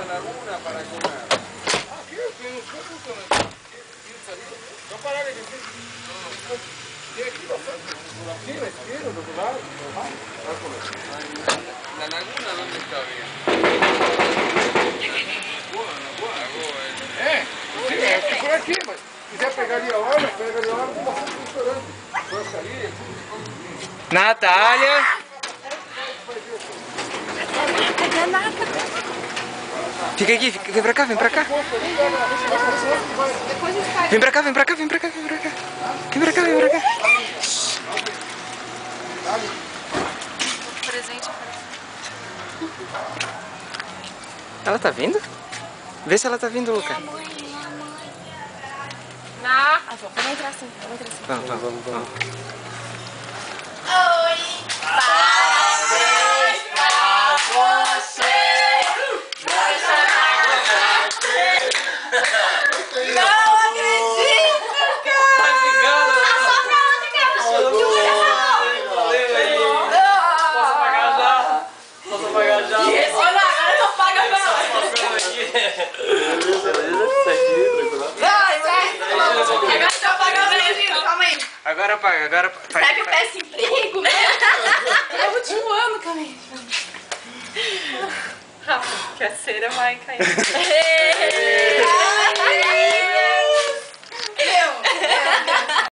la laguna para comer. Ah, ¿qué? Pero ¿qué puto me quiere salir? No parale que sí. ¿Qué aquí bastante? Sí, me quiero, lo que va. La laguna, ¿dónde está bien? Sí, es que por aquí, pues. Quizá pegaría ahora, puede salir. Natália! Fica aqui, vem pra cá, vem pra cá. Vem pra cá, vem pra cá, vem pra cá, vem pra cá. Vem pra cá, vem pra cá. Presente. Ela tá vindo? Vê se ela tá vindo, Luca. Não. Vamos entrar assim, vamos entrar assim. Vamos. Oi! Parabéns pra você! Não acredito, cara! Assopra outra, cara! Posso pagar já? Posso pagar já? Olha, agora não paga não! Agora tá pagando aí, calma aí. Agora paga, agora paga. Será que eu peço emprego, né? É o último ano, calma aí. Que a cera vai cair.